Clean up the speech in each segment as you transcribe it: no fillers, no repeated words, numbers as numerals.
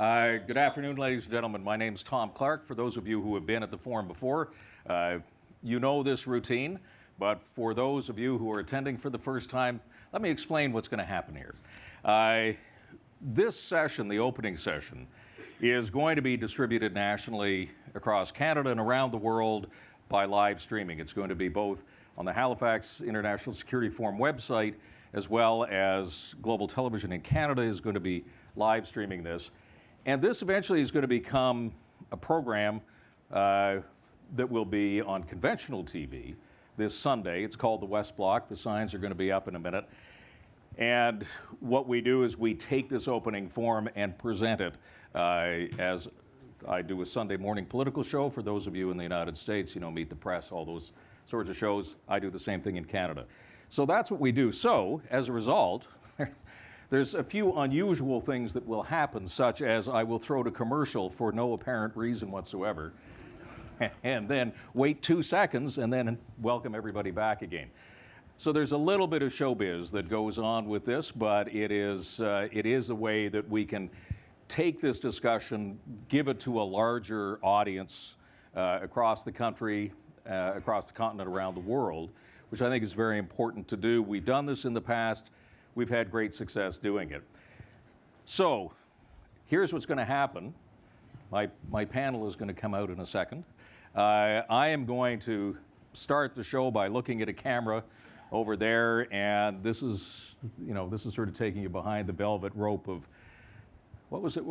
Good afternoon, ladies and gentlemen. My name's Tom Clark. For those of you who have been at the forum before, you know this routine. But for those of you who are attending for the first time, let me explain what's going to happen here. This session, the opening session, is going to be distributed nationally across Canada and around the world by live streaming. It's going to be both on the Halifax International Security Forum website, as well as Global Television in Canada is going to be live streaming this. And this eventually is going to become a program that will be on conventional TV this Sunday. It's called the West Block. The signs are going to be up in a minute. And what we do is we take this opening forum and present it as I do a Sunday morning political show. For those of you in the United States, you know, Meet the Press, all those sorts of shows. I do the same thing in Canada. So that's what we do. So as a result, there's a few unusual things that will happen, such as I will throw to commercial for no apparent reason whatsoever, and then wait 2 seconds and then welcome everybody back again. So there's a little bit of showbiz that goes on with this, but it is a way that we can take this discussion, give it to a larger audience across the country, across the continent, around the world, which I think is very important to do. We've done this in the past. We've had great success doing it. So here's what's going to happen. My panel is going to come out in a second. I am going to start the show by looking at a camera over there, and this is sort of taking you behind the velvet rope of, was it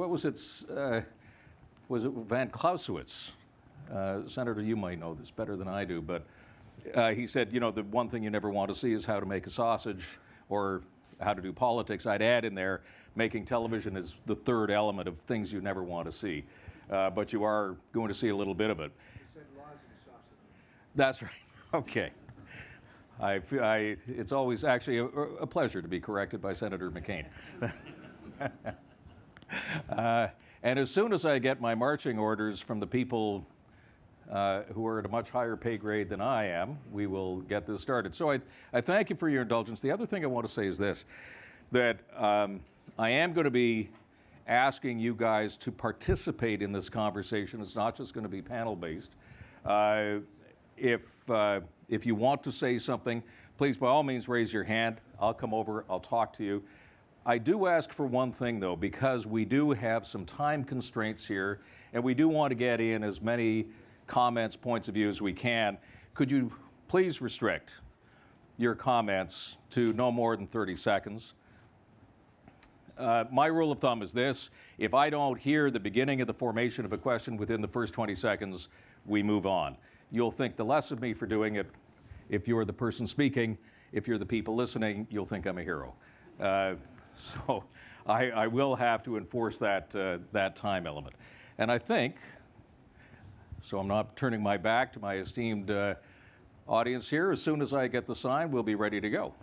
Van Clausewitz? Senator, you might know this better than I do, but he said, you know, the one thing you never want to see is how to make a sausage or how to do politics. I'd add in there, making television is the third element of things you never want to see. But you are going to see a little bit of it. You said laws and sausage. That's right. Okay. It's always actually a pleasure to be corrected by Senator McCain. And as soon as I get my marching orders from the people who are at a much higher pay grade than I am, we will get this started. So I thank you for your indulgence. The other thing I want to say is this, that I am going to be asking you guys to participate in this conversation. It's not just going to be panel-based. If you want to say something, please, by all means, raise your hand. I'll come over. I'll talk to you. I do ask for one thing, though, because we do have some time constraints here, and we do want to get in as many comments, points of view as we can. Could you please restrict your comments to no more than 30 seconds? My rule of thumb is this: if I don't hear the beginning of the formation of a question within the first 20 seconds, we move on. You'll think the less of me for doing it. If you're the person speaking, if you're the people listening, you'll think I'm a hero. So I will have to enforce that time element. And I think, so I'm not turning my back to my esteemed audience here, as soon as I get the sign, we'll be ready to go.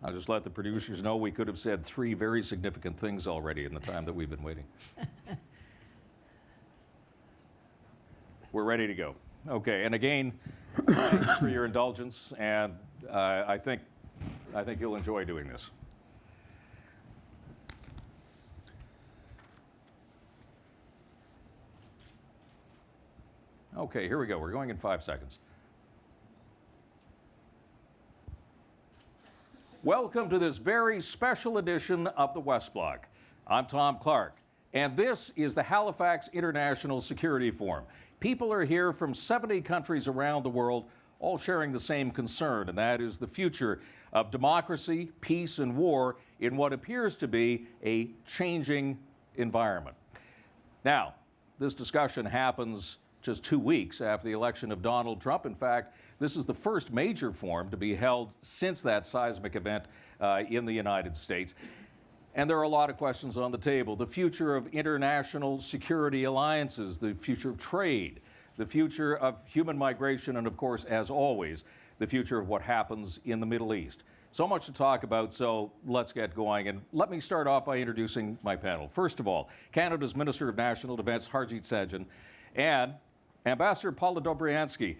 I'll just let the producers know we could have said 3 very significant things already in the time that we've been waiting. We're ready to go. Okay, and again, thank you for your indulgence, and I think you'll enjoy doing this. Okay, here we go. We're going in 5 seconds. Welcome to this very special edition of the West Block. I'm Tom Clark, and this is the Halifax International Security Forum. People are here from 70 countries around the world, all sharing the same concern, and that is the future of democracy, peace, and war in what appears to be a changing environment. Now, this discussion happens just 2 weeks after the election of Donald Trump. In fact, this is the first major forum to be held since that seismic event in the United States. And there are a lot of questions on the table. The future of international security alliances, the future of trade, the future of human migration, and of course, as always, the future of what happens in the Middle East. So much to talk about, so let's get going. And let me start off by introducing my panel. First of all, Canada's Minister of National Defence, Harjit Sajjan, and Ambassador Paula Dobriansky.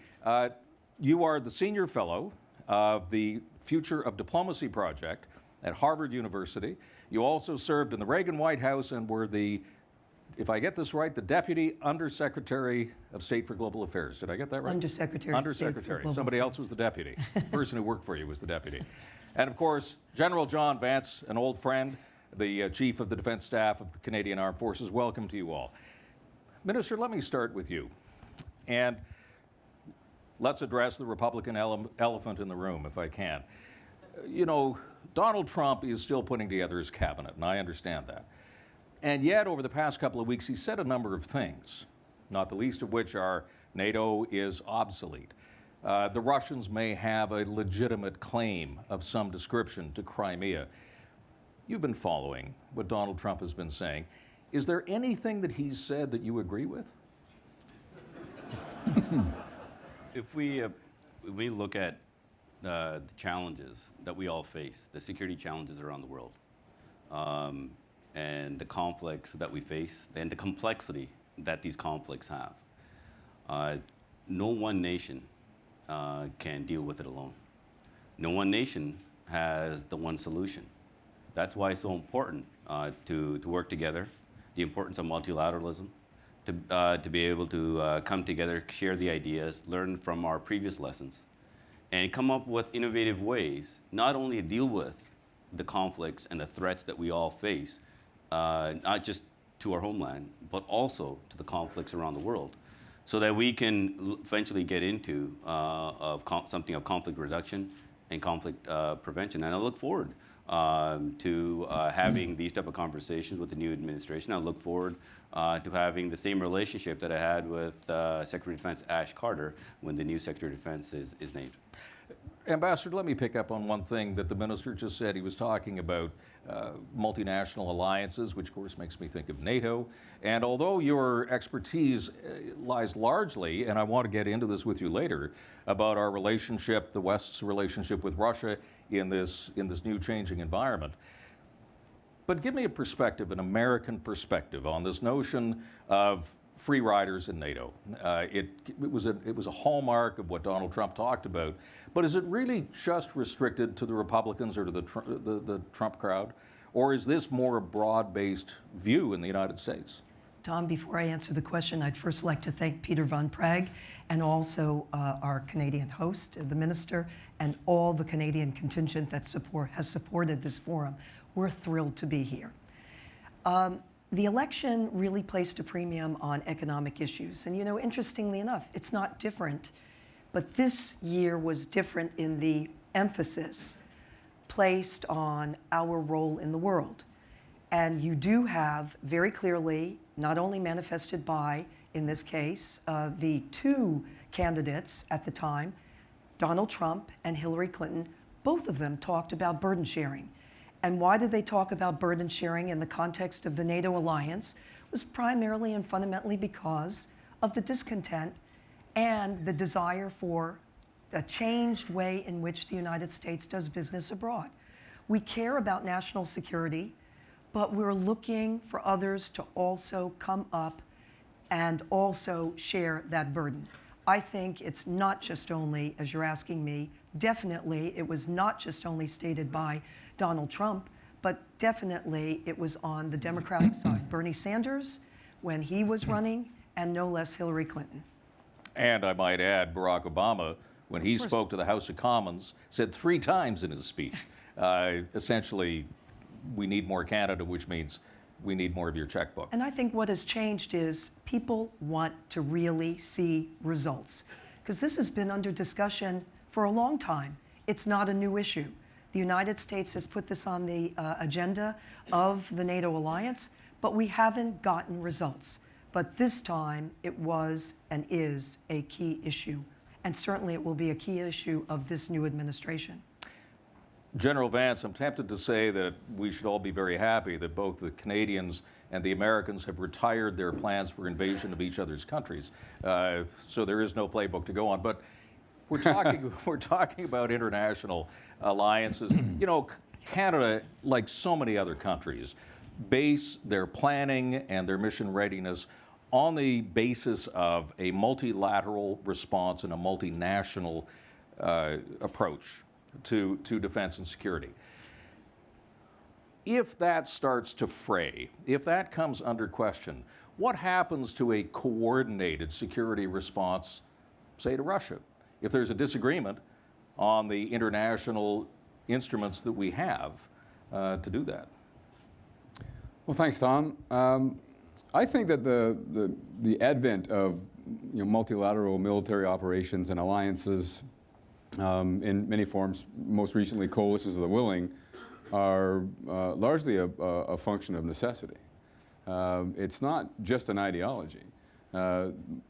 You are the Senior Fellow of the Future of Diplomacy Project at Harvard University. You also served in the Reagan White House and were the, if I get this right, the Deputy Undersecretary of State for Global Affairs. Did I get that right? Undersecretary. Undersecretary. Somebody else was the deputy. The person who worked for you was the deputy. And of course, General John Vance, an old friend, the Chief of the Defense Staff of the Canadian Armed Forces. Welcome to you all. Minister, let me start with you. And let's address the Republican elephant in the room, if I can. You know, Donald Trump is still putting together his cabinet, and I understand that. And yet, over the past couple of weeks, he said a number of things, not the least of which are NATO is obsolete. The Russians may have a legitimate claim of some description to Crimea. You've been following what Donald Trump has been saying. Is there anything that he's said that you agree with? If we look at the challenges that we all face, the security challenges around the world, and the conflicts that we face, and the complexity that these conflicts have, no one nation can deal with it alone. No one nation has the one solution. That's why it's so important to work together, the importance of multilateralism, to be able to come together, share the ideas, learn from our previous lessons, and come up with innovative ways, not only to deal with the conflicts and the threats that we all face, not just to our homeland, but also to the conflicts around the world, so that we can eventually get into something of conflict reduction and conflict prevention. And I look forward to having these type of conversations with the new administration. I look forward to having the same relationship that I had with Secretary of Defense Ash Carter when the new Secretary of Defense is named. Ambassador, let me pick up on one thing that the minister just said. He was talking about multinational alliances, which of course makes me think of NATO. And although your expertise lies largely, and I want to get into this with you later, about our relationship, the West's relationship with Russia in this new changing environment, but give me a perspective, an American perspective, on this notion of free riders in NATO. It was a hallmark of what Donald Trump talked about, but is it really just restricted to the Republicans or to the Trump crowd, or is this more a broad-based view in the United States? Tom, before I answer the question, I'd first like to thank Peter Van Praag and also our Canadian host, the minister, and all the Canadian contingent that has supported this forum. We're thrilled to be here. The election really placed a premium on economic issues. And you know, interestingly enough, it's not different, but this year was different in the emphasis placed on our role in the world. And you do have very clearly, not only manifested by, in this case, the two candidates at the time, Donald Trump and Hillary Clinton, both of them talked about burden sharing. And why did they talk about burden sharing in the context of the NATO alliance? It was primarily and fundamentally because of the discontent and the desire for a changed way in which the United States does business abroad. We care about national security, but we're looking for others to also come up and also share that burden. I think it's not just only, as you're asking me, definitely it was not just only stated by Donald Trump, but definitely it was on the Democratic side. Bernie Sanders, when he was running, and no less Hillary Clinton. And I might add, Barack Obama, when he spoke to the House of Commons, said 3 times in his speech, essentially, we need more Canada, which means we need more of your checkbook. And I think what has changed is people want to really see results. Because this has been under discussion for a long time. It's not a new issue. The United States has put this on the agenda of the NATO alliance, but we haven't gotten results. But this time, it was and is a key issue. And certainly it will be a key issue of this new administration. General Vance, I'm tempted to say that we should all be very happy that both the Canadians and the Americans have retired their plans for invasion of each other's countries. So there is no playbook to go on. But we're talking, we're talking about international alliances. You know, Canada, like so many other countries, base their planning and their mission readiness on the basis of a multilateral response and a multinational approach to defense and security. If that starts to fray, if that comes under question, what happens to a coordinated security response, say, to Russia? If there's a disagreement on the international instruments that we have to do that? Well, thanks, Tom. I think that the advent of multilateral military operations and alliances in many forms, most recently coalitions of the willing, are largely a function of necessity. It's not just an ideology.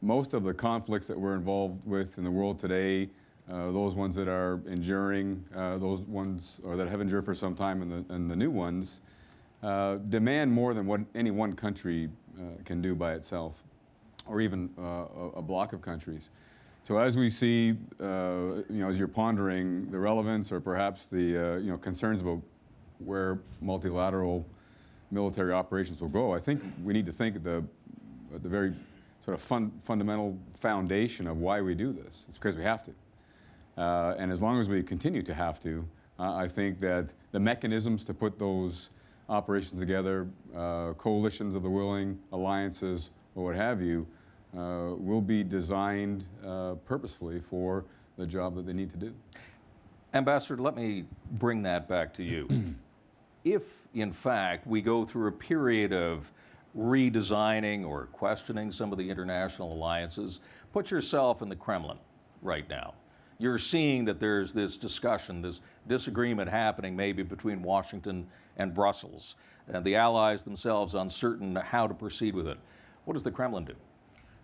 Most of the conflicts that we're involved with in the world today, those ones that are enduring, those ones or that have endured for some time, and the new ones, demand more than what any one country can do by itself, or even a block of countries. So as we see, as you're pondering the relevance or perhaps the concerns about where multilateral military operations will go, I think we need to think at the very sort of fundamental foundation of why we do this. It's because we have to. And as long as we continue to have to, I think that the mechanisms to put those operations together, coalitions of the willing, alliances, or what have you, will be designed purposefully for the job that they need to do. Ambassador, let me bring that back to you. If, in fact, we go through a period of redesigning or questioning some of the international alliances, put yourself in the Kremlin right now. You're seeing that there's this discussion, this disagreement happening maybe between Washington and Brussels, and the allies themselves uncertain how to proceed with it. What does the Kremlin do?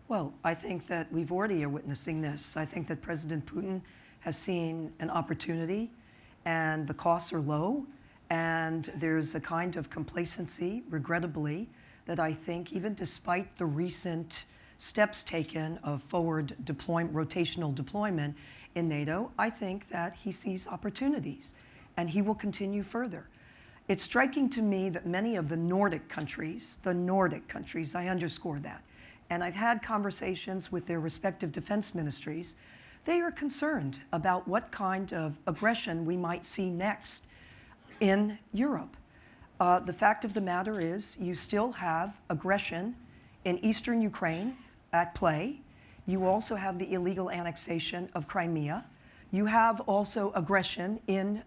Well, I think that we've already are witnessing this. I think that President Putin has seen an opportunity, and the costs are low, and there's a kind of complacency, regrettably, that I think even despite the recent steps taken of forward rotational deployment in NATO, I think that he sees opportunities, and he will continue further. It's striking to me that many of the Nordic countries, I underscore that, and I've had conversations with their respective defense ministries, they are concerned about what kind of aggression we might see next in Europe. The fact of the matter is you still have aggression in eastern Ukraine at play. You also have the illegal annexation of Crimea. You have also aggression in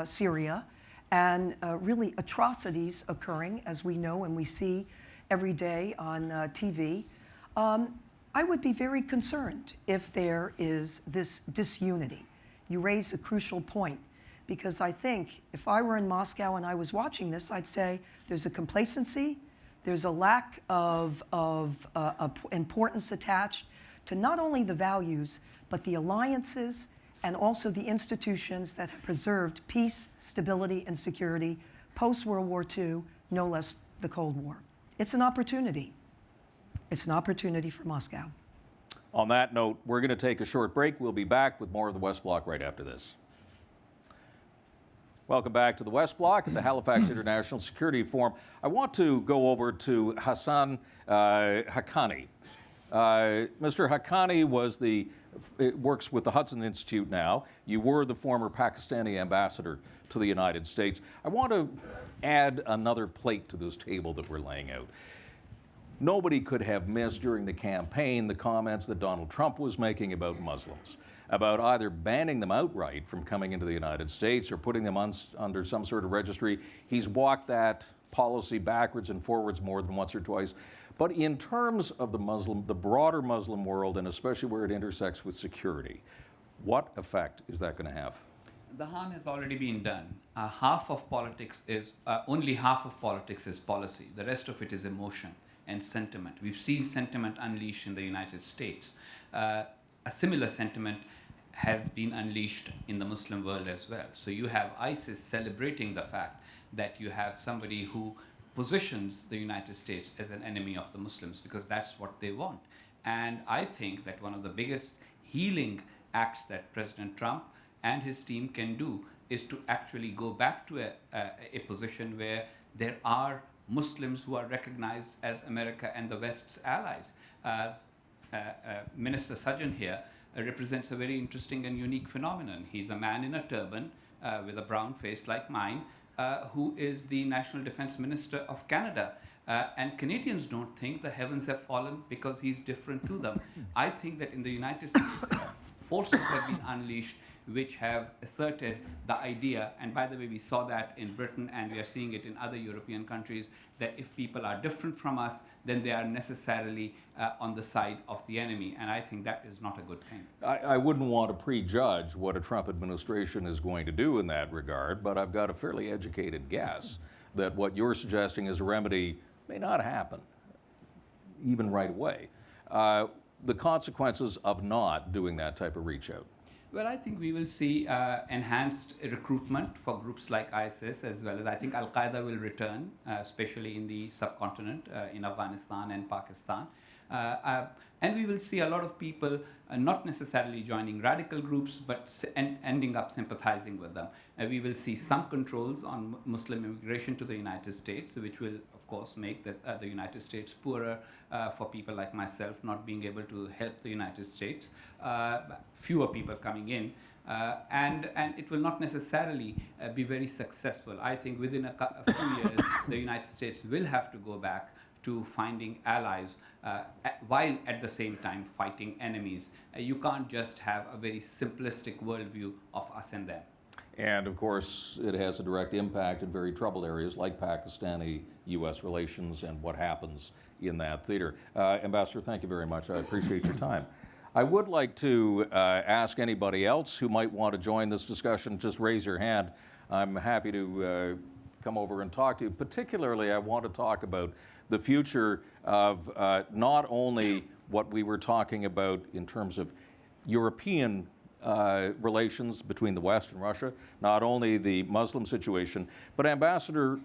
Syria, and really atrocities occurring, as we know and we see every day on TV. I would be very concerned if there is this disunity. You raise a crucial point, because I think if I were in Moscow and I was watching this, I'd say there's a complacency, there's a lack of importance attached to not only the values, but the alliances and also the institutions that have preserved peace, stability, and security post-World War II, no less the Cold War. It's an opportunity. It's an opportunity for Moscow. On that note, we're going to take a short break. We'll be back with more of the West Block right after this. Welcome back to the West Block at the Halifax International Security Forum. I want to go over to Hassan Haqqani. Mr. Haqqani works with the Hudson Institute now. You were the former Pakistani ambassador to the United States. I want to add another plate to this table that we're laying out. Nobody could have missed during the campaign the comments that Donald Trump was making about Muslims, about either banning them outright from coming into the United States or putting them under some sort of registry. He's walked that policy backwards and forwards more than once or twice. But in terms of the broader Muslim world, and especially where it intersects with security, what effect is that going to have? The harm has already been done. Only half of politics is policy. The rest of it is emotion and sentiment. We've seen sentiment unleashed in the United States. A similar sentiment has been unleashed in the Muslim world as well. So you have ISIS celebrating the fact that you have somebody who positions the United States as an enemy of the Muslims, because that's what they want. And I think that one of the biggest healing acts that President Trump and his team can do is to actually go back to a position where there are Muslims who are recognized as America and the West's allies. Minister Sajjan here represents a very interesting and unique phenomenon. He's a man in a turban with a brown face like mine, who is the National Defense Minister of Canada. And Canadians don't think the heavens have fallen because he's different to them. I think that in the United States, forces have been unleashed which have asserted the idea, and by the way, we saw that in Britain and we are seeing it in other European countries, that if people are different from us, then they are necessarily on the side of the enemy. And I think that is not a good thing. I wouldn't want to prejudge what a Trump administration is going to do in that regard, but I've got a fairly educated guess that what you're suggesting as a remedy may not happen, even right away. The consequences of not doing that type of reach out. Well, I think we will see enhanced recruitment for groups like ISIS, as well as I think Al-Qaeda will return, especially in the subcontinent, in Afghanistan and Pakistan. And we will see a lot of people not necessarily joining radical groups, but ending up sympathizing with them. We will see some controls on Muslim immigration to the United States, which will, of course, make the United States poorer for people like myself not being able to help the United States. Fewer people coming in. And it will not necessarily be very successful. I think within a few years, the United States will have to go back to finding allies while at the same time fighting enemies. You can't just have a very simplistic worldview of us and them. And of course, it has a direct impact in very troubled areas like Pakistani-U.S. relations and what happens in that theater. Ambassador, thank you very much. I appreciate your time. I would like to ask anybody else who might want to join this discussion, just raise your hand. I'm happy to come over and talk to you. Particularly, I want to talk about the future of not only what we were talking about in terms of European relations between the West and Russia, not only the Muslim situation, but Ambassador,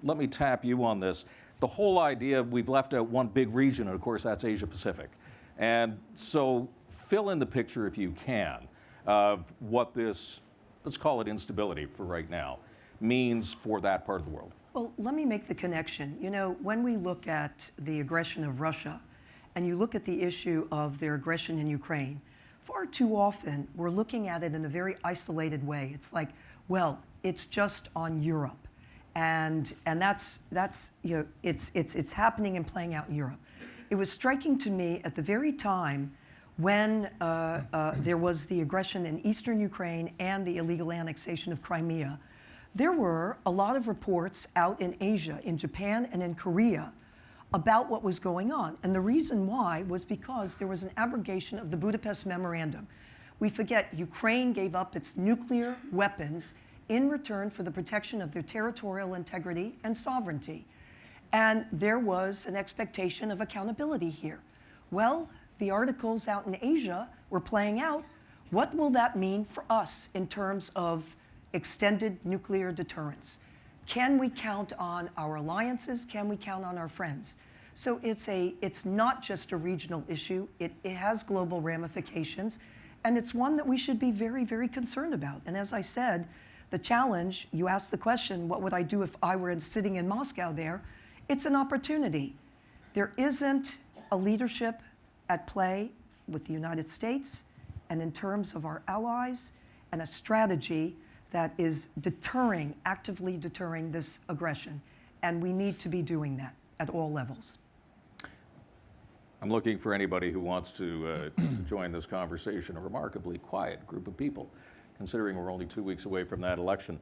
let me tap you on this. The whole idea, we've left out one big region, and of course that's Asia Pacific. And so fill in the picture, if you can, of what this, let's call it instability for right now, means for that part of the world. Well, let me make the connection. You know, when we look at the aggression of Russia and you look at the issue of their aggression in Ukraine, far too often we're looking at it in a very isolated way. It's like, well, it's just on Europe. And that's you know, it's happening and playing out in Europe. It was striking to me at the very time when there was the aggression in eastern Ukraine and the illegal annexation of Crimea. There were a lot of reports out in Asia, in Japan and in Korea, about what was going on. And the reason why was because there was an abrogation of the Budapest Memorandum. We forget Ukraine gave up its nuclear weapons in return for the protection of their territorial integrity and sovereignty. And there was an expectation of accountability here. Well, the articles out in Asia were playing out. What will that mean for us in terms of extended nuclear deterrence? Can we count on our alliances? Can we count on our friends? So it's not just a regional issue. It has global ramifications, and it's one that we should be very, very concerned about. And as I said, the challenge, you asked the question, what would I do if I were sitting in Moscow there? It's an opportunity. There isn't a leadership at play with the United States and in terms of our allies, and a strategy that is deterring, actively deterring this aggression. And we need to be doing that at all levels. I'm looking for anybody who wants to join this conversation, a remarkably quiet group of people, considering we're only 2 weeks away from that election.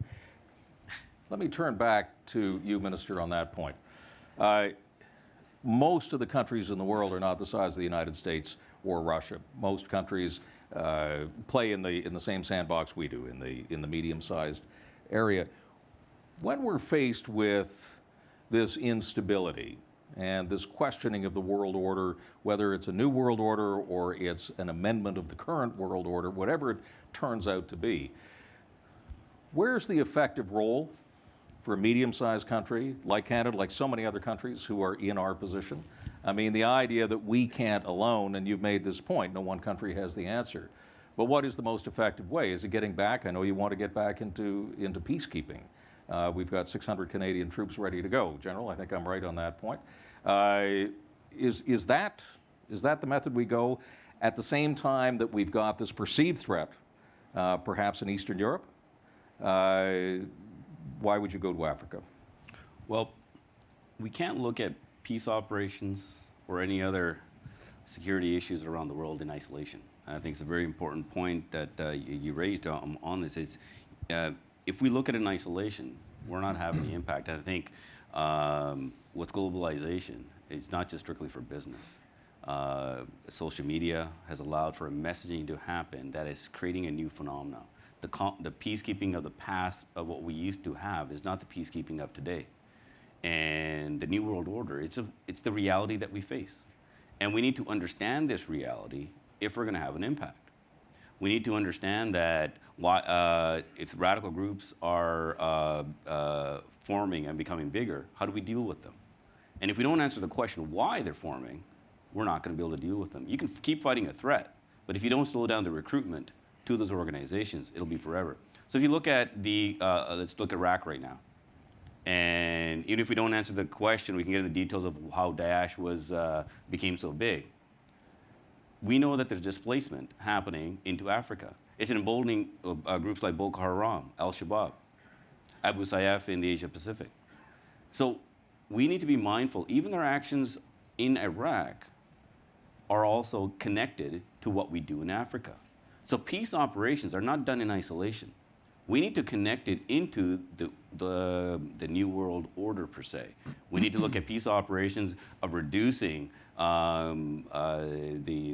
Let me turn back to you, Minister, on that point. Most of the countries in the world are not the size of the United States or Russia. Most countries play in the same sandbox we do, in the medium-sized area. When we're faced with this instability, and this questioning of the world order, whether it's a new world order or it's an amendment of the current world order, whatever it turns out to be, where's the effective role for a medium-sized country like Canada, like so many other countries who are in our position? I mean, the idea that we can't alone, and you've made this point, no one country has the answer. But what is the most effective way? Is it getting back? I know you want to get back into peacekeeping. We've got 600 Canadian troops ready to go. General, I think I'm right on that point. Is that the method we go at the same time that we've got this perceived threat, perhaps in Eastern Europe? Why would you go to Africa? Well, we can't look at peace operations or any other security issues around the world in isolation. I think it's a very important point that you raised on this. It's, if we look at it in isolation, we're not having the impact. And I think with globalization, it's not just strictly for business. Social media has allowed for a messaging to happen that is creating a new phenomenon. The peacekeeping of the past, of what we used to have, is not the peacekeeping of today. And the New World Order, it's the reality that we face. And we need to understand this reality if we're going to have an impact. We need to understand that if radical groups are forming and becoming bigger, how do we deal with them? And if we don't answer the question why they're forming, we're not going to be able to deal with them. You can keep fighting a threat, but if you don't slow down the recruitment to those organizations, it'll be forever. So if you look at let's look at Iraq right now. And even if we don't answer the question, we can get into the details of how Daesh became so big. We know that there's displacement happening into Africa. It's emboldening groups like Boko Haram, Al-Shabaab, Abu Sayyaf in the Asia Pacific. So we need to be mindful, even our actions in Iraq are also connected to what we do in Africa. So peace operations are not done in isolation. We need to connect it into the New World Order, per se. We need to look at peace operations of reducing the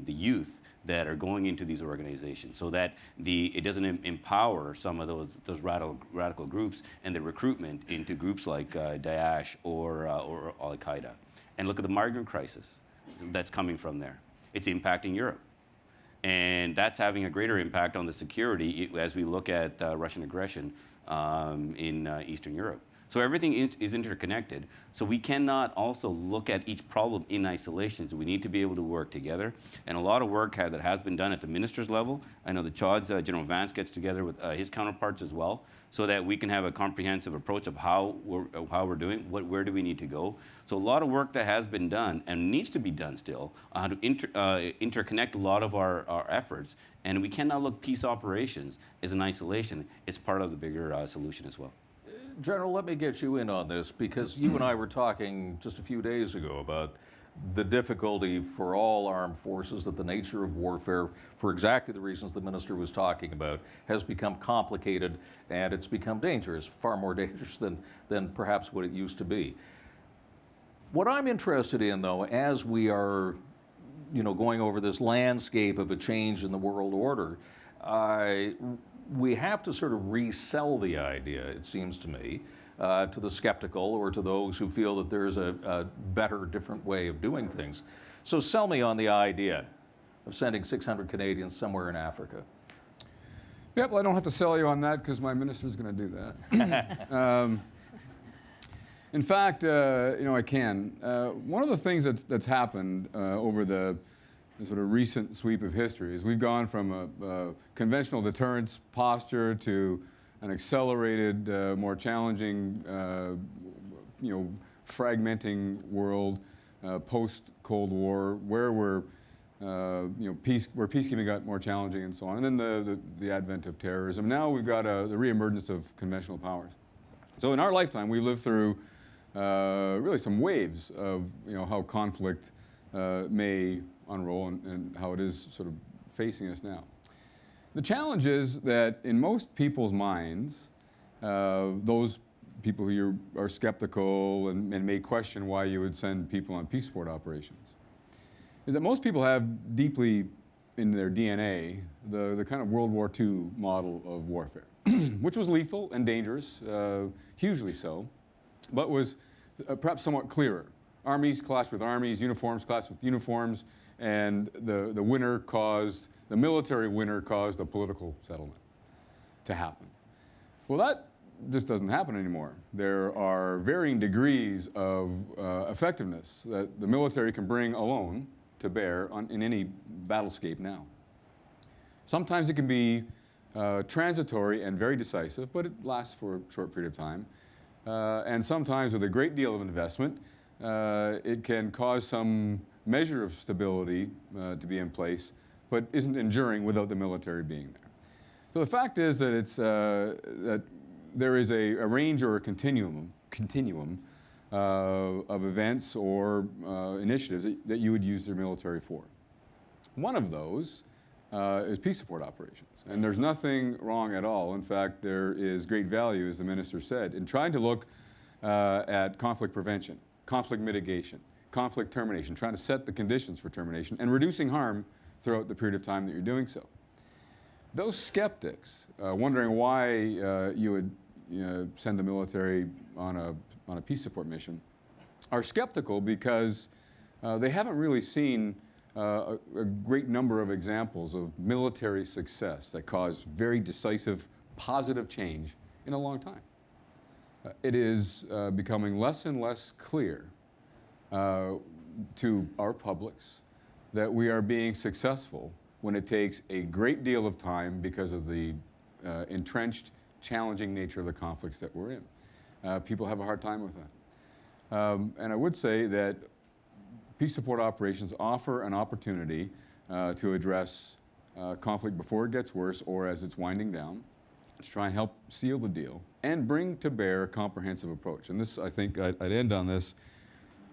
youth that are going into these organizations, so that it doesn't empower some of those radical groups and the recruitment into groups like Daesh or Al-Qaeda. And look at the migrant crisis that's coming from there. It's impacting Europe. And that's having a greater impact on the security as we look at Russian aggression in Eastern Europe. So everything is interconnected. So we cannot also look at each problem in isolation. So we need to be able to work together. And a lot of work that has been done at the minister's level. I know the Chad's General Vance gets together with his counterparts as well, so that we can have a comprehensive approach of how we're doing, where do we need to go. So a lot of work that has been done and needs to be done still on how to interconnect a lot of our efforts. And we cannot look peace operations as an isolation. It's part of the bigger solution as well. General, let me get you in on this, because you and I were talking just a few days ago about the difficulty for all armed forces, that the nature of warfare, for exactly the reasons the minister was talking about, has become complicated, and it's become dangerous, far more dangerous than perhaps what it used to be. What I'm interested in, though, as we are going over this landscape of a change in the world order, we have to sort of resell the idea, it seems to me, to the skeptical or to those who feel that there's a better, different way of doing things. So sell me on the idea of sending 600 Canadians somewhere in Africa. Yep, well, I don't have to sell you on that because my minister's going to do that. In fact, I can. One of the things that's happened over the sort of recent sweep of history is we've gone from a conventional deterrence posture to an accelerated, more challenging, fragmenting world post-Cold War, where peacekeeping got more challenging and so on, and then the advent of terrorism. Now we've got the reemergence of conventional powers. So in our lifetime, we lived through really some waves of how conflict may unroll and how it is sort of facing us now. The challenge is that in most people's minds, those people who are skeptical and may question why you would send people on peace support operations, is that most people have deeply in their DNA the kind of World War II model of warfare, which was lethal and dangerous, hugely so, but was perhaps somewhat clearer armies clashed with armies, uniforms clashed with uniforms, and the military winner caused a political settlement to happen. Well, that just doesn't happen anymore. There are varying degrees of effectiveness that the military can bring alone to bear in any battlescape now. Sometimes it can be transitory and very decisive, but it lasts for a short period of time. And sometimes with a great deal of investment, it can cause some measure of stability to be in place, but isn't enduring without the military being there. So the fact is that that there is a range or a continuum of events or initiatives that you would use the military for. One of those is peace support operations. And there's nothing wrong at all. In fact, there is great value, as the minister said, in trying to look at conflict prevention, conflict mitigation, conflict termination, trying to set the conditions for termination, and reducing harm throughout the period of time that you're doing so. Those skeptics, wondering why you would send the military on a peace support mission, are skeptical because they haven't really seen a great number of examples of military success that caused very decisive, positive change in a long time. It is becoming less and less clear to our publics that we are being successful when it takes a great deal of time because of the entrenched, challenging nature of the conflicts that we're in. People have a hard time with that. And I would say that peace support operations offer an opportunity to address conflict before it gets worse or as it's winding down, to try and help seal the deal, and bring to bear a comprehensive approach. And this, I think, I'd end on this.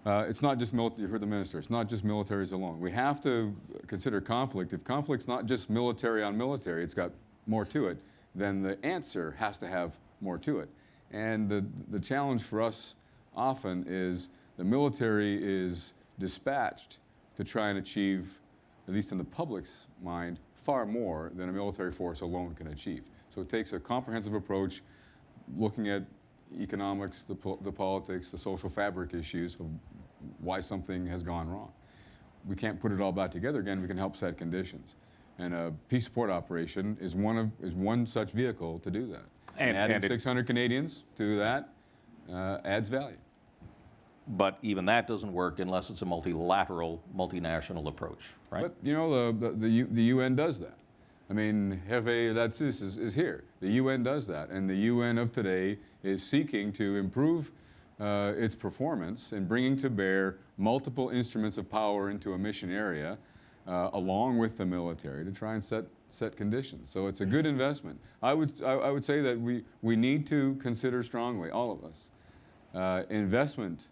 It's not just military, you heard the minister, it's not just militaries alone. We have to consider conflict. If conflict's not just military on military, it's got more to it, then the answer has to have more to it. And the challenge for us often is the military is dispatched to try and achieve, at least in the public's mind, far more than a military force alone can achieve. So it takes a comprehensive approach, looking at economics, the politics, the social fabric issues of why something has gone wrong. We can't put it all back together again. We can help set conditions. And a peace support operation is one such vehicle to do that. And adding 600 Canadians to that adds value. But even that doesn't work unless it's a multilateral, multinational approach, right? But you know, the UN does that. I mean, Hervé Latsus is here. The UN does that, and the UN of today is seeking to improve its performance in bringing to bear multiple instruments of power into a mission area, along with the military, to try and set conditions. So it's a good investment. I would say that we need to consider strongly, all of us, investment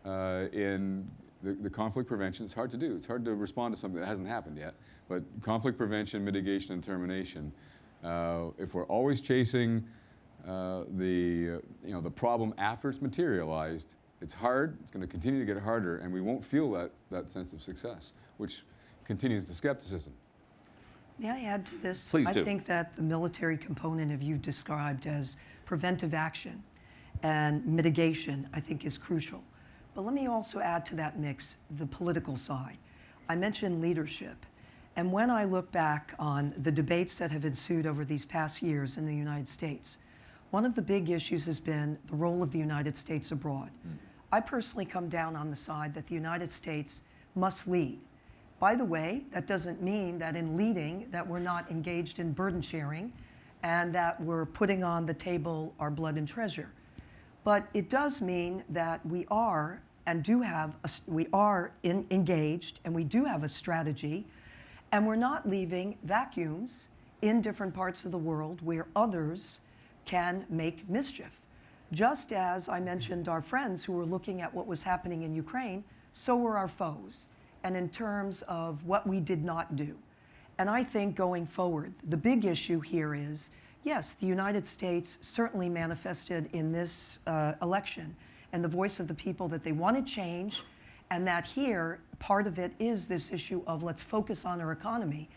in the conflict prevention. It's hard to do. It's hard to respond to something that hasn't happened yet. But conflict prevention, mitigation, and termination. If we're always chasing the problem after it's materialized, it's hard. It's going to continue to get harder, and we won't feel that sense of success, which continues the skepticism. May I add to this? Please do. I think that the military component of you described as preventive action and mitigation, I think, is crucial. But let me also add to that mix the political side. I mentioned leadership. And when I look back on the debates that have ensued over these past years in the United States, one of the big issues has been the role of the United States abroad. I personally come down on the side that the United States must lead. By the way, that doesn't mean that in leading that we're not engaged in burden sharing and that we're putting on the table our blood and treasure. But it does mean that we are and do have, engaged and we do have a strategy, and we're not leaving vacuums in different parts of the world where others can make mischief. Just as I mentioned our friends who were looking at what was happening in Ukraine, so were our foes. And in terms of what we did not do. And I think going forward, the big issue here is, yes, the United States certainly manifested in this election and the voice of the people that they wanted change, and that here, part of it is this issue of let's focus on our economy.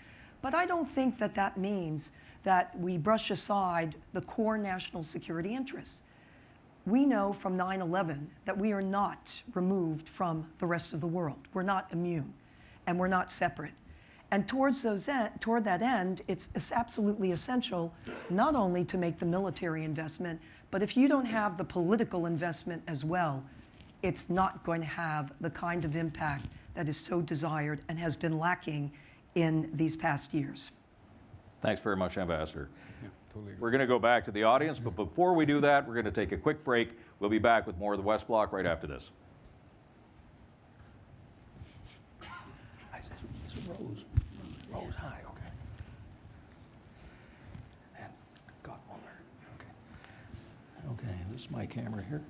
But I don't think that that means that we brush aside the core national security interests. we know from 9/11 that we are not removed from the rest of the world. We're not immune, and we're not separate. And toward that end, it's absolutely essential not only to make the military investment, but if you don't have the political investment as well, it's not going to have the kind of impact that is so desired and has been lacking in these past years. Thanks very much, Ambassador. Yeah, totally agree. We're going to go back to the audience, but before we do that, we're going to take a quick break. We'll be back with more of the West Block right after this. Is it Rose? Rose, hi, okay. And Godmother, okay. Okay, this is my camera here.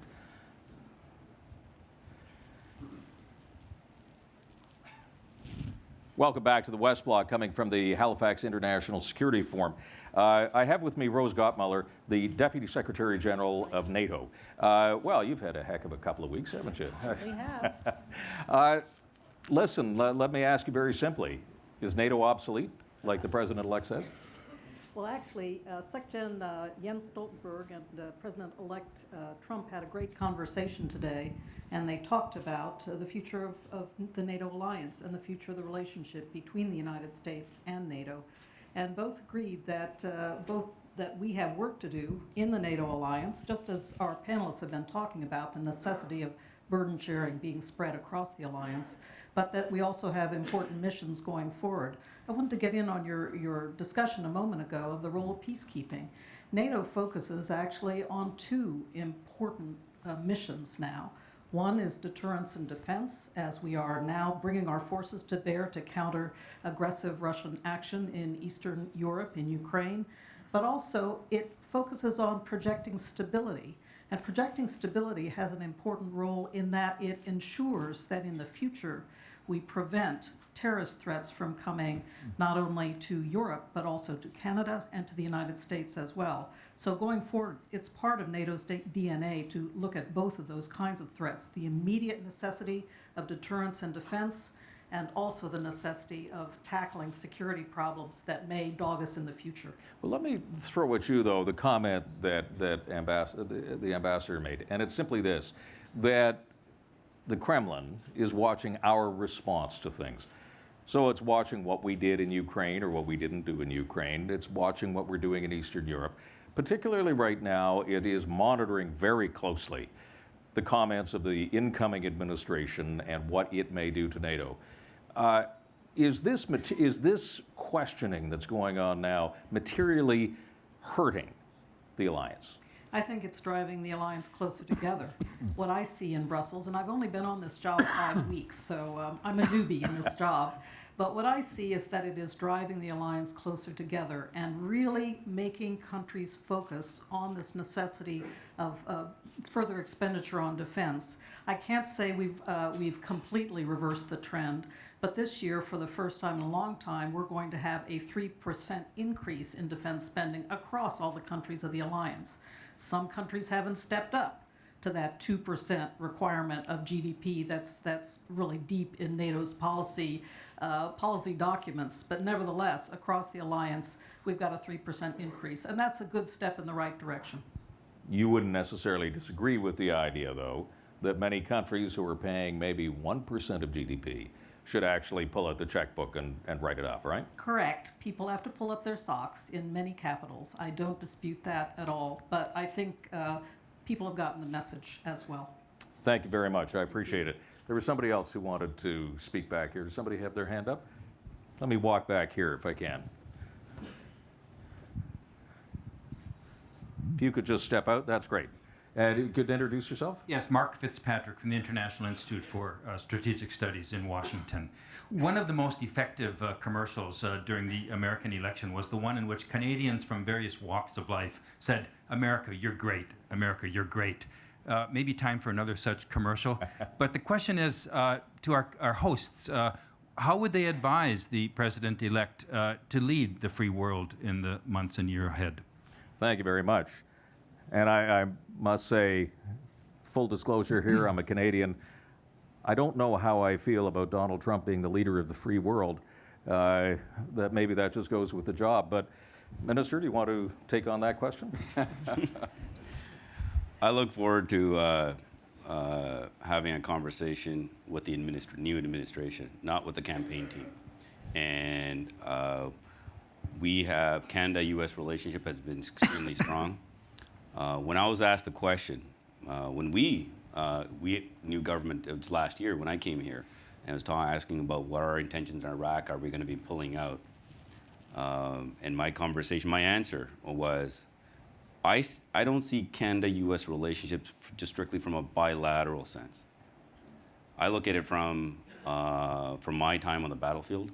Welcome back to the West Block, coming from the Halifax International Security Forum. I have with me Rose Gottmuller, the Deputy Secretary General of NATO. Well, you've had a heck of a couple of weeks, haven't you? We have. Listen, let me ask you very simply. Is NATO obsolete, like the President-elect says? Well, actually, Sajjan, Jens Stoltenberg and President-elect Trump had a great conversation today, and they talked about the future of the NATO alliance and the future of the relationship between the United States and NATO. And both agreed that that we have work to do in the NATO alliance, just as our panelists have been talking about the necessity of burden sharing being spread across the alliance, but that we also have important missions going forward. I wanted to get in on your discussion a moment ago of the role of peacekeeping. NATO focuses actually on two important missions now. One is deterrence and defense, as we are now bringing our forces to bear to counter aggressive Russian action in Eastern Europe, in Ukraine, but also it focuses on projecting stability. And projecting stability has an important role in that it ensures that in the future we prevent terrorist threats from coming not only to Europe, but also to Canada and to the United States as well. So going forward, it's part of NATO's DNA to look at both of those kinds of threats, the immediate necessity of deterrence and defense, and also the necessity of tackling security problems that may dog us in the future. Well, let me throw at you, though, the comment that the ambassador made, and it's simply this, that the Kremlin is watching our response to things. So it's watching what we did in Ukraine or what we didn't do in Ukraine. It's watching what we're doing in Eastern Europe. Particularly right now, it is monitoring very closely the comments of the incoming administration and what it may do to NATO. Is this questioning that's going on now materially hurting the alliance? I think it's driving the alliance closer together. What I see in Brussels, and I've only been on this job 5 weeks, so I'm a newbie in this job, but what I see is that it is driving the alliance closer together and really making countries focus on this necessity of further expenditure on defense. I can't say we've completely reversed the trend, but this year, for the first time in a long time, we're going to have a 3% increase in defense spending across all the countries of the alliance. Some countries haven't stepped up to that 2% requirement of GDP that's really deep in NATO's policy documents. But nevertheless, across the alliance, we've got a 3% increase, and that's a good step in the right direction. You wouldn't necessarily disagree with the idea, though, that many countries who are paying maybe 1% of GDP should actually pull out the checkbook and write it up, right? Correct. People have to pull up their socks in many capitals. I don't dispute that at all, but I think people have gotten the message as well. Thank you very much. I appreciate it. There was somebody else who wanted to speak back here. Does somebody have their hand up? Let me walk back here if I can. If you could just step out, that's great. And you could introduce yourself? Yes, Mark Fitzpatrick from the International Institute for Strategic Studies in Washington. One of the most effective commercials during the American election was the one in which Canadians from various walks of life said, "America, you're great. America, you're great." Maybe time for another such commercial. But the question is to our hosts, how would they advise the president-elect to lead the free world in the months and year ahead? Thank you very much. And I must say, full disclosure here, I'm a Canadian. I don't know how I feel about Donald Trump being the leader of the free world. That maybe that just goes with the job. But Minister, do you want to take on that question? I look forward to having a conversation with the new administration, not with the campaign team. And we have Canada-U.S. relationship has been extremely strong. When I was asked the question, when we new government, it was last year when I came here, and I was asking about what are our intentions in Iraq, are we going to be pulling out? And my answer was, I don't see Canada-U.S. relationships just strictly from a bilateral sense. I look at it from my time on the battlefield.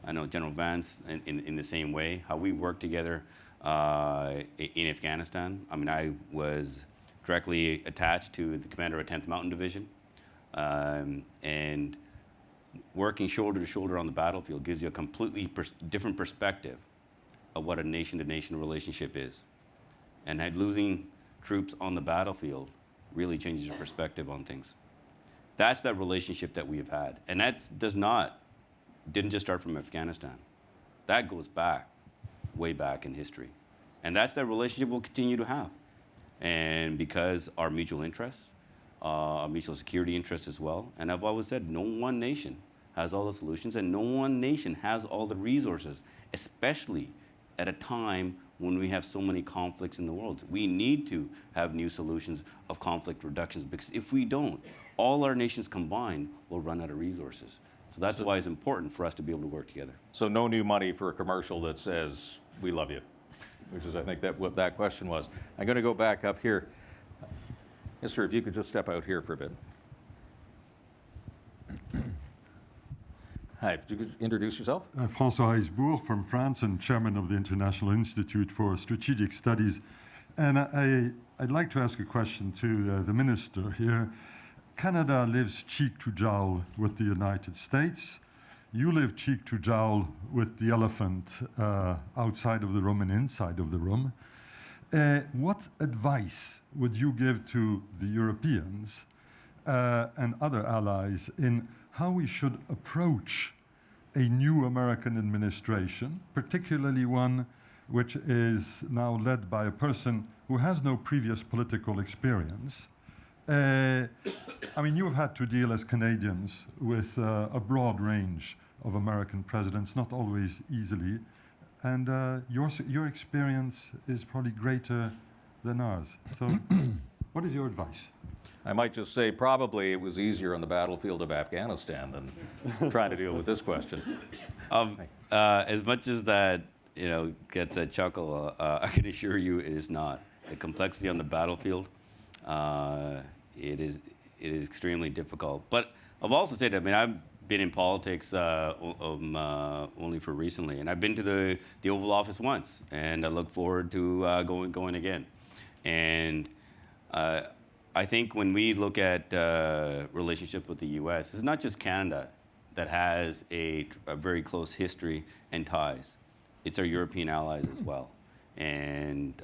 I know General Vance in the same way, how we work together in Afghanistan. I mean, I was directly attached to the commander of 10th Mountain Division, and working shoulder to shoulder on the battlefield gives you a completely different perspective of what a nation-to-nation relationship is. And losing troops on the battlefield really changes your perspective on things. That's that relationship that we have had. And that didn't just start from Afghanistan. That goes back, way back in history. And that's that relationship we'll continue to have. And because our mutual interests, our mutual security interests as well, and I've always said, no one nation has all the solutions, and no one nation has all the resources, especially at a time when we have so many conflicts in the world. We need to have new solutions of conflict reductions, because if we don't, all our nations combined will run out of resources. So that's why it's important for us to be able to work together. So no new money for a commercial that says, "We love you," which is, I think, what that question was. I'm going to go back up here. Yes, sir, if you could just step out here for a bit. Hi, if you could introduce yourself. François Heisbourg from France and chairman of the International Institute for Strategic Studies. And I'd like to ask a question to the minister here. Canada lives cheek to jowl with the United States. You live cheek to jowl with the elephant outside of the room and inside of the room. What advice would you give to the Europeans and other allies in how we should approach a new American administration, particularly one which is now led by a person who has no previous political experience? I mean, you've had to deal as Canadians with a broad range of American presidents, not always easily, and your experience is probably greater than ours. So what is your advice? I might just say probably it was easier on the battlefield of Afghanistan than trying to deal with this question. As much as that gets a chuckle, I can assure you it is not. The complexity on the battlefield, it is extremely difficult. But I've also said, I mean, I've been in politics only for recently, and I've been to the Oval Office once, and I look forward to going again. And I think when we look at relationship with the U.S., it's not just Canada that has a very close history and ties. It's our European allies as well. And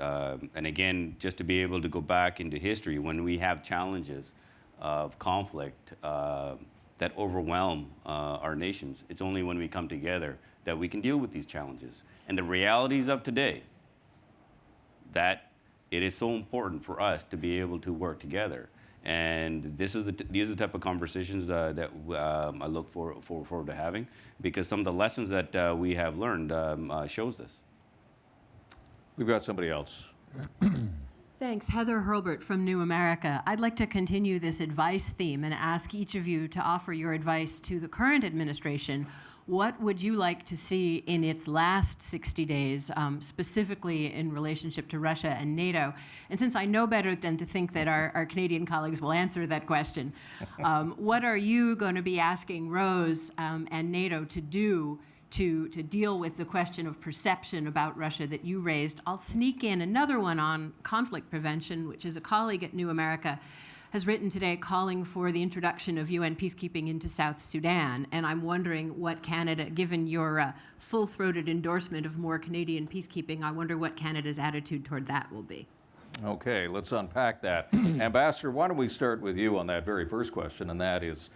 again, just to be able to go back into history when we have challenges of conflict that overwhelm our nations, it's only when we come together that we can deal with these challenges. And the realities of today, that it is so important for us to be able to work together. And these are the type of conversations that I look forward to having, because some of the lessons that we have learned shows this. We've got somebody else. Thanks. Heather Hurlbert from New America. I'd like to continue this advice theme and ask each of you to offer your advice to the current administration. What would you like to see in its last 60 days, specifically in relationship to Russia and NATO? And since I know better than to think that our Canadian colleagues will answer that question, what are you going to be asking Rose and NATO to do to deal with the question of perception about Russia that you raised? I'll sneak in another one on conflict prevention, which is a colleague at New America has written today calling for the introduction of UN peacekeeping into South Sudan. And I'm wondering what Canada, given your full-throated endorsement of more Canadian peacekeeping, I wonder what Canada's attitude toward that will be. Okay, let's unpack that. Ambassador, why don't we start with you on that very first question, and that is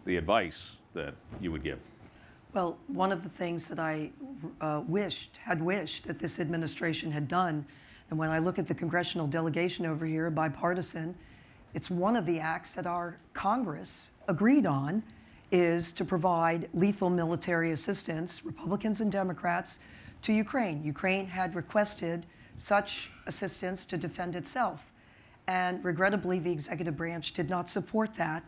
the advice that you would give. Well, one of the things that I had wished that this administration had done And when I look at the congressional delegation over here, bipartisan, it's one of the acts that our Congress agreed on is to provide lethal military assistance, Republicans and Democrats, to Ukraine. Ukraine had requested such assistance to defend itself. And regrettably, the executive branch did not support that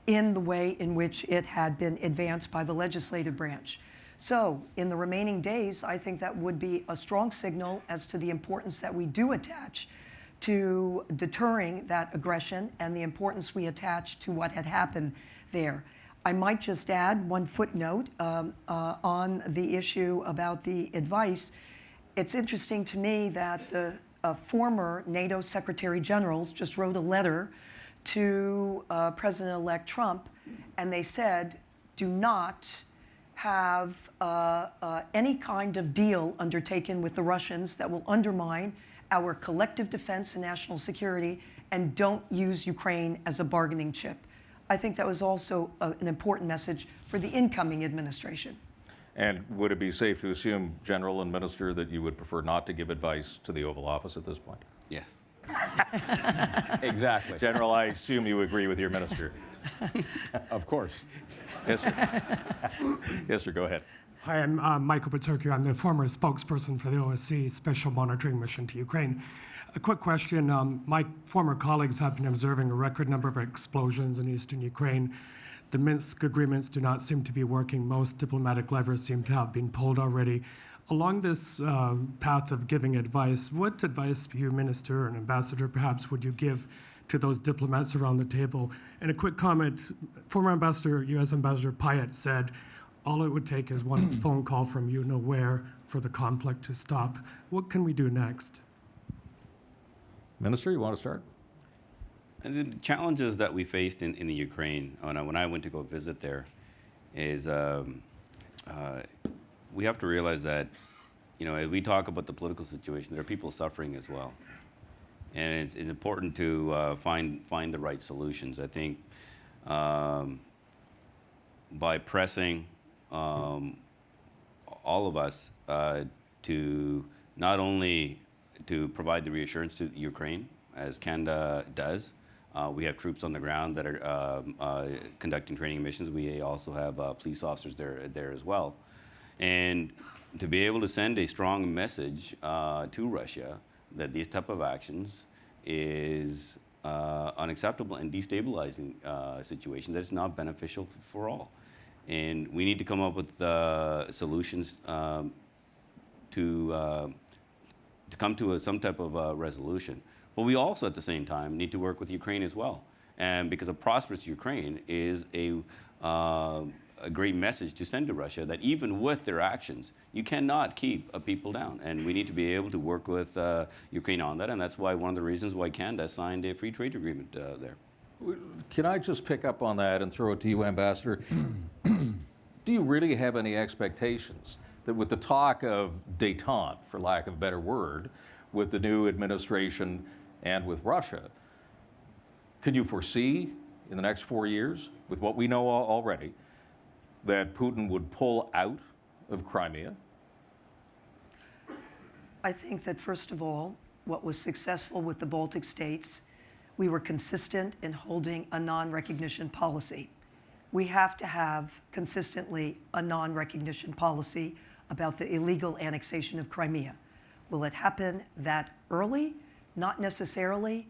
in the way in which it had been advanced by the legislative branch. So in the remaining days, I think that would be a strong signal as to the importance that we do attach to deterring that aggression and the importance we attach to what had happened there. I might just add one footnote on the issue about the advice. It's interesting to me that the former NATO Secretary Generals just wrote a letter to President-elect Trump, and they said, do not have any kind of deal undertaken with the Russians that will undermine our collective defense and national security, and don't use Ukraine as a bargaining chip. I think that was also an important message for the incoming administration. And would it be safe to assume, General and Minister, that you would prefer not to give advice to the Oval Office at this point? Yes. Exactly. General, I assume you agree with your minister. Of course. Yes, sir. Yes, sir, go ahead. Hi, I'm Michael Paterki. I'm the former spokesperson for the OSCE Special Monitoring Mission to Ukraine. A quick question. My former colleagues have been observing a record number of explosions in eastern Ukraine. The Minsk agreements do not seem to be working. Most diplomatic levers seem to have been pulled already. Along this path of giving advice, what advice, you, Minister and Ambassador, perhaps would you give to those diplomats around the table? And a quick comment, former Ambassador, U.S. Ambassador Pyatt said, all it would take is one phone call from you know where for the conflict to stop. What can we do next? Minister, you want to start? And the challenges that we faced in the Ukraine, when I went to go visit there, is we have to realize that, as we talk about the political situation, there are people suffering as well. And it's important to find the right solutions. I think by pressing all of us to not only to provide the reassurance to Ukraine, as Canada does. We have troops on the ground that are conducting training missions. We also have police officers there as well. And to be able to send a strong message to Russia that these type of actions is unacceptable and destabilizing situation that's not beneficial for all. And we need to come up with solutions to come to some type of resolution. But we also, at the same time, need to work with Ukraine as well. And because a prosperous Ukraine is a great message to send to Russia that even with their actions, you cannot keep a people down. And we need to be able to work with Ukraine on that. And that's why one of the reasons why Canada signed a free trade agreement there. Can I just pick up on that and throw it to you, Ambassador? Do you really have any expectations that with the talk of détente, for lack of a better word, with the new administration and with Russia, can you foresee in the next 4 years, with what we know already, that Putin would pull out of Crimea? I think that, first of all, what was successful with the Baltic states, we were consistent in holding a non-recognition policy. We have to have consistently a non-recognition policy about the illegal annexation of Crimea. Will it happen that early? Not necessarily,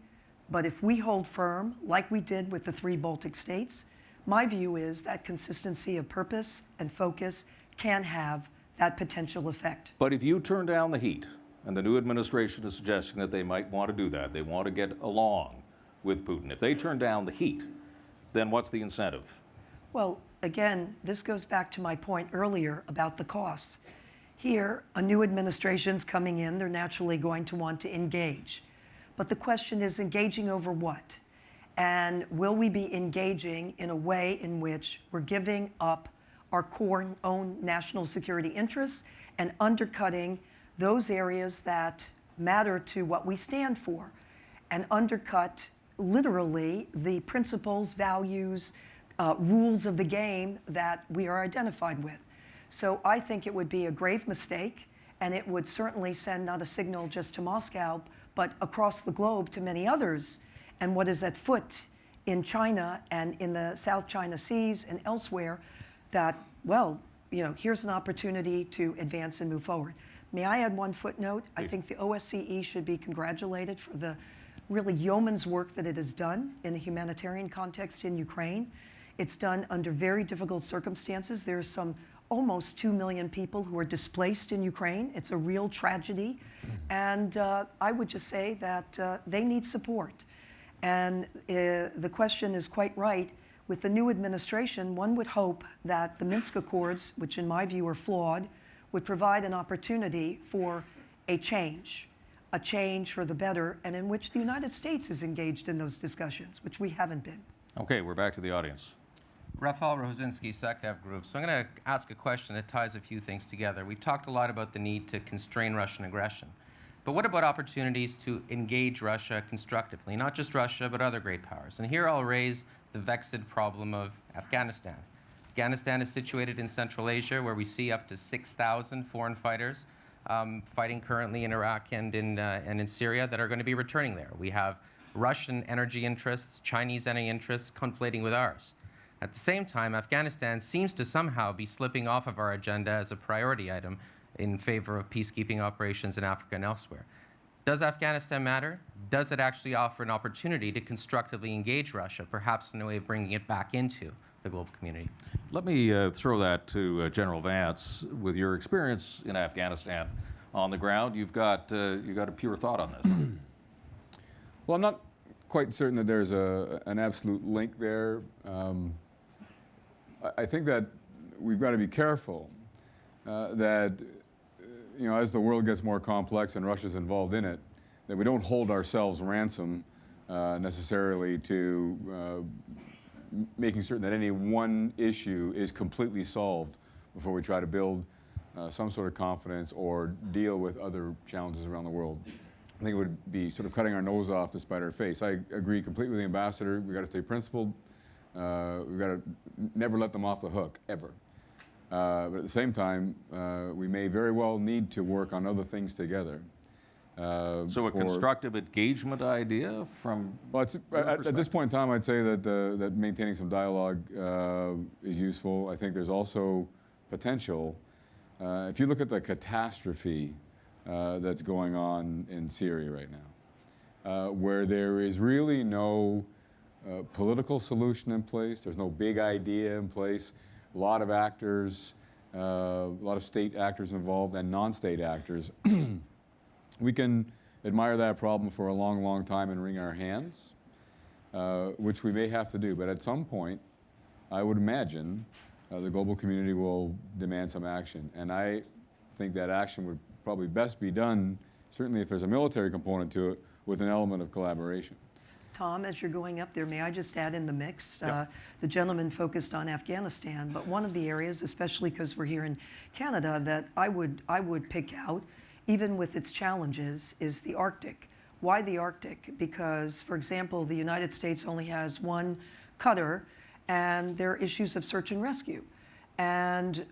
but if we hold firm, like we did with the 3 Baltic states, my view is that consistency of purpose and focus can have that potential effect. But if you turn down the heat, and the new administration is suggesting that they might want to do that, they want to get along with Putin. If they turn down the heat, then what's the incentive? Well, again, this goes back to my point earlier about the costs. Here, a new administration's coming in, they're naturally going to want to engage. But the question is engaging over what? And will we be engaging in a way in which we're giving up our core own national security interests and undercutting those areas that matter to what we stand for, and undercut literally the principles, values, rules of the game that we are identified with. So I think it would be a grave mistake, and it would certainly send not a signal just to Moscow, but across the globe to many others, and what is at foot in China and in the South China Seas and elsewhere, that, well, here's an opportunity to advance and move forward. May I add one footnote? I think the OSCE should be congratulated for the really yeoman's work that it has done in a humanitarian context in Ukraine. It's done under very difficult circumstances. There's some almost 2 million people who are displaced in Ukraine. It's a real tragedy. And I would just say that they need support. And the question is quite right. With the new administration, one would hope that the Minsk Accords, which in my view are flawed, would provide an opportunity for a change for the better, and in which the United States is engaged in those discussions, which we haven't been. Okay, we're back to the audience. Rafael Rosinski, SecDev Group. So I'm going to ask a question that ties a few things together. We've talked a lot about the need to constrain Russian aggression. But what about opportunities to engage Russia constructively? Not just Russia, but other great powers. And here I'll raise the vexed problem of Afghanistan. Afghanistan is situated in Central Asia, where we see up to 6,000 foreign fighters fighting currently in Iraq and in Syria that are going to be returning there. We have Russian energy interests, Chinese energy interests conflating with ours. At the same time, Afghanistan seems to somehow be slipping off of our agenda as a priority item in favor of peacekeeping operations in Africa and elsewhere. Does Afghanistan matter? Does it actually offer an opportunity to constructively engage Russia, perhaps in a way of bringing it back into the global community? Let me throw that to General Vance. With your experience in Afghanistan on the ground, you've got a pure thought on this. Well, I'm not quite certain that there's an absolute link there. I think that we've got to be careful that, as the world gets more complex and Russia's involved in it, that we don't hold ourselves ransom necessarily to making certain that any one issue is completely solved before we try to build some sort of confidence or deal with other challenges around the world. I think it would be sort of cutting our nose off to spite our face. I agree completely with the ambassador. We've got to stay principled. We've got to never let them off the hook, ever. But at the same time, we may very well need to work on other things together. So a constructive engagement idea from well, at this point in time, I'd say that maintaining some dialogue is useful. I think there's also potential. If you look at the catastrophe that's going on in Syria right now, where there is really no political solution in place, there's no big idea in place, a lot of actors, a lot of state actors involved and non-state actors. We can admire that problem for a long, long time and wring our hands, which we may have to do. But at some point, I would imagine the global community will demand some action. And I think that action would probably best be done, certainly if there's a military component to it, with an element of collaboration. Tom, as you're going up there, may I just add in the mix? Yeah. The gentleman focused on Afghanistan, but one of the areas, especially because we're here in Canada, that I would pick out, even with its challenges, is the Arctic. Why the Arctic? Because, for example, the United States only has one cutter, and there are issues of search and rescue. And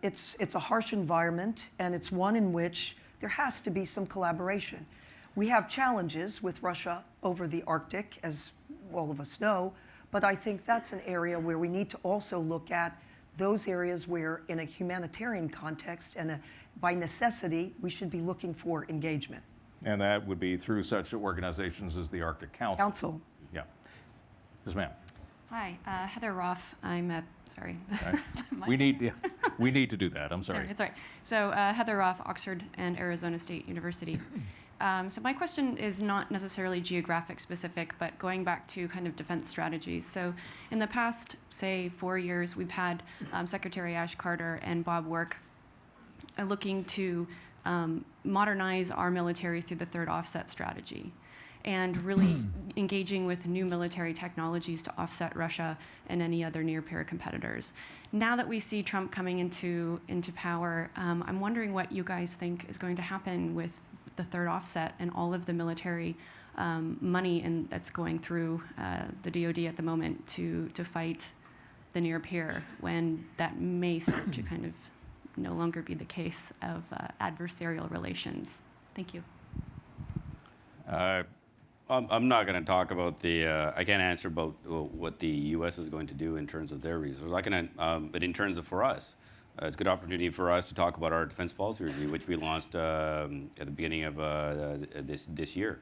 it's a harsh environment, and it's one in which there has to be some collaboration. We have challenges with Russia over the Arctic, as all of us know, but I think that's an area where we need to also look at those areas where, in a humanitarian context and by necessity, we should be looking for engagement. And that would be through such organizations as the Arctic Council. Yeah. Yes, ma'am. Hi, Heather Roth. I'm at, sorry. We need to do that. I'm sorry. It's all right. So Heather Roth, Oxford and Arizona State University. So my question is not necessarily geographic specific, but going back to kind of defense strategies. So in the past, say, 4 years, we've had Secretary Ash Carter and Bob Work looking to modernize our military through the third offset strategy and really engaging with new military technologies to offset Russia and any other near-peer competitors. Now that we see Trump coming into power, I'm wondering what you guys think is going to happen with the third offset and all of the military money that's going through the DoD at the moment to fight the near-peer, when that may start to kind of no longer be the case of adversarial relations. Thank you. I'm not going to talk about I can't answer about what the U.S. is going to do in terms of their resources. But in terms of for us, it's a good opportunity for us to talk about our defense policy review, which we launched at the beginning of this year.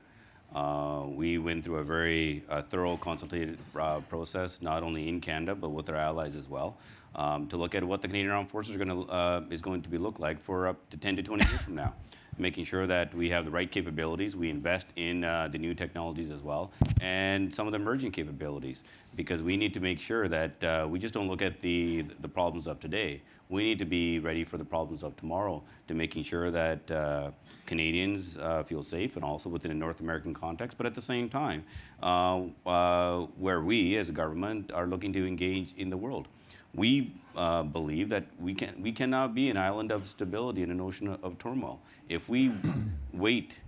We went through a very thorough consultative process, not only in Canada, but with our allies as well, to look at what the Canadian Armed Forces is going to look like for up to 10 to 20 years from now. Making sure that we have the right capabilities, we invest in the new technologies as well, and some of the emerging capabilities, because we need to make sure that we just don't look at the problems of today. We need to be ready for the problems of tomorrow, to making sure that Canadians feel safe, and also within a North American context, but at the same time, where we as a government are looking to engage in the world. We believe that we cannot be an island of stability in an ocean of turmoil. If we wait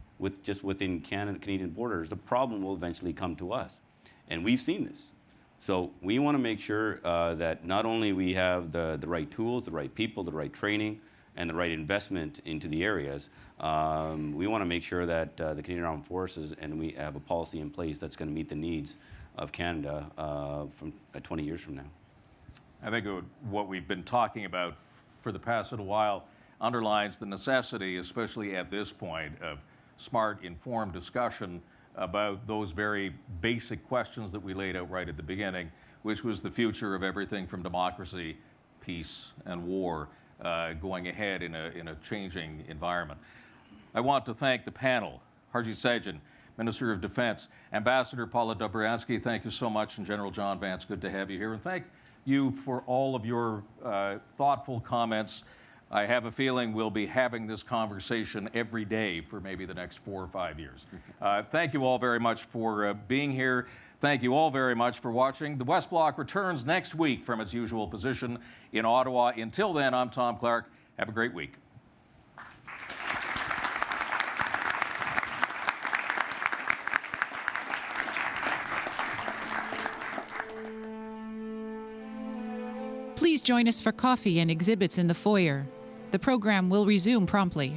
just within Canadian borders, the problem will eventually come to us. And we've seen this. So we want to make sure that not only we have the right tools, the right people, the right training, and the right investment into the areas, we want to make sure that the Canadian Armed Forces and we have a policy in place that's going to meet the needs of Canada from 20 years from now. I think what we've been talking about for the past little while underlines the necessity, especially at this point, of smart, informed discussion about those very basic questions that we laid out right at the beginning, which was the future of everything from democracy, peace, and war going ahead in a changing environment. I want to thank the panel, Harjit Sajjan, Minister of Defense, Ambassador Paula Dobriansky, thank you so much, and General John Vance, good to have you here, and thank you for all of your thoughtful comments. I have a feeling we'll be having this conversation every day for maybe the next 4 or 5 years. Thank you all very much for being here. Thank you all very much for watching. The West Block returns next week from its usual position in Ottawa. Until then, I'm Tom Clark. Have a great week. Please join us for coffee and exhibits in the foyer. The program will resume promptly.